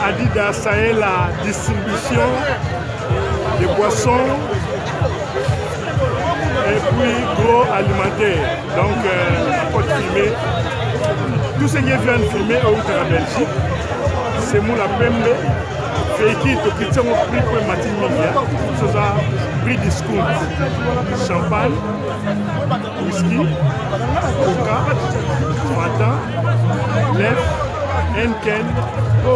Adidas, ça est la distribution des boissons et puis gros alimentaire. Donc, pour filmer, tout ce qui est bien filmé au Belgique, c'est moi la PMB. Véhicule de prix pour Martin Media, c'est un prix discount. Champagne, whisky, coca, fanta, lèvres, Henken, 16,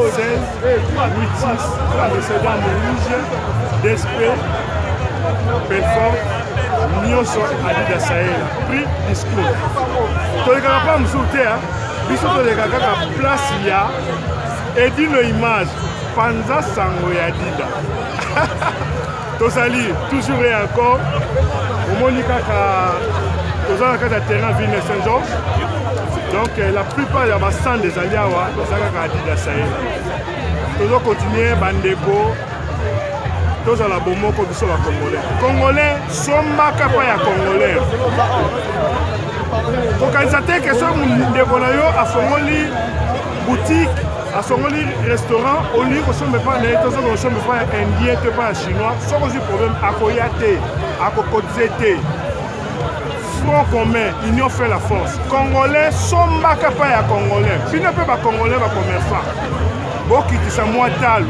86, Amsterdam rouge, Despé, Belfort, Nyonso, Adidas Sahel, prix discount. Tu ne regardes pas me sauter, puis tu regardes la place il y a et dis nos images. Panza sango ya dida. Tosali toujours et encore. Au Monica Tosala à terrain Ville Saint-Georges. Donc la plupart de ma stand des Aliawa, Tosala Dida Sahel. Toujours continuer Bandeko. Tosala Bomoko biso ba Congolais. Congolais somba kapa ya Congolais. Kokalisate que so ndeko na yo afongoli boutique. À son restaurant, au lieu que ce ne soit pas indien, pas chinois, sans aucun problème, à Koyate, à Kokodzete, front commun, union fait la force. Congolais sont pas capables à Congolais. Puis ne peut pas Congolais va commerçant. Bon, qui dit ça, moi, tal.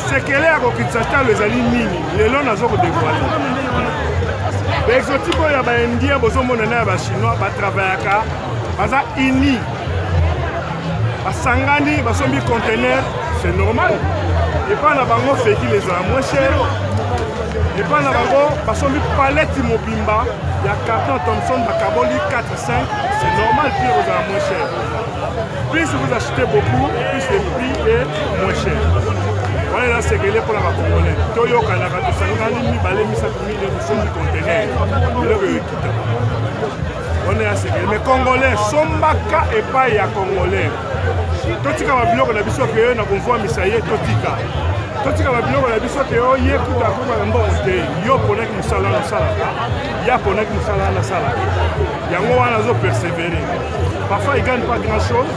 C'est qu'elle est à Kokitsata, les alliés mini, les longs n'a pas dévoilé. Les exotiques, il y a des indiens, des chinois, qui travaillent à ça, ini. Sangani, basombi conteneur, c'est normal. Et pas la bango fait qui les a moins cher. Et pas la bango, basombi palette mobimba, il y a carton Thomson, Bakaboli 4, 5, c'est normal que vous avez moins cher. Plus vous achetez beaucoup, plus le prix est moins cher. Voilà là c'est que les pour la Congolais. Toyo Kanaka, Sangani, Balé, Misakumi, les nous du conteneur. On est à ce que les Congolais sont baka et pas y a Congolais. Totika mabiloko na biso ke na konvoi misaye totika. Totika mabiloko na biso ke ye kuta ko na mbo te yo pona ki musala na sala. Ya pona ki musala na sala. Yango wana zo persévérer. Parfois il gagne pas grand chose.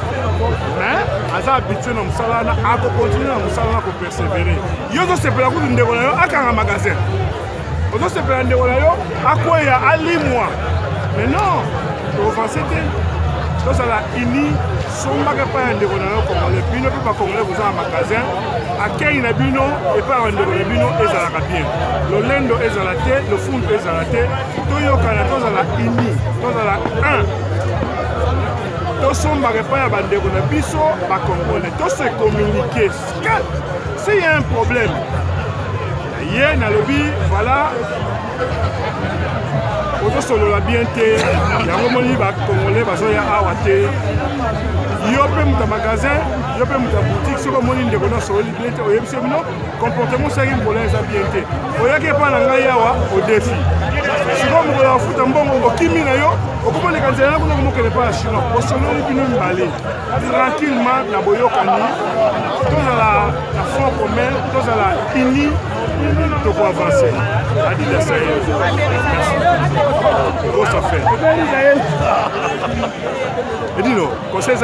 Mais aza habitué na musala na ako continuer na musala na ko persévérer. Yo zo sepela ku ndeko na yo akanga magasin. Ozo sepela ndeko na yo akoya alimwa. Mais non, to facete. To sala ini somba pas un déronnement congolais, puis ne peut pas congolais vous en magasin. À quel nabino et pas un déronnement et ça la bien. Le lendo est à la tête, le fond est à la tête. Toyo Canada à la ini, tous à la 1. Tous somba pas un déronnement biso, pas congolais. Tous se communiquer. S'il y a un problème, hier dans le lobby, voilà. Auto solo la bien te, yango moni ba congolais bazo ya awate. Yo pe muta magasin, yo pe muta boutique, soko moni ndeko na solo bien te, oyebise bino comportement ça qui problème ça bien te. Oyaki pa na ngai yawa au défi. Siko mo la futa mbongo okimi na yo, okomone kanzela ko mo kele pa chinois. O solo bino mbale. Tranquillement na boyokani. Tous à la fond commun, tous à la ini. De quoi avancer. Adidas Sahel. Grosse affaire. Et dis-nous, conseil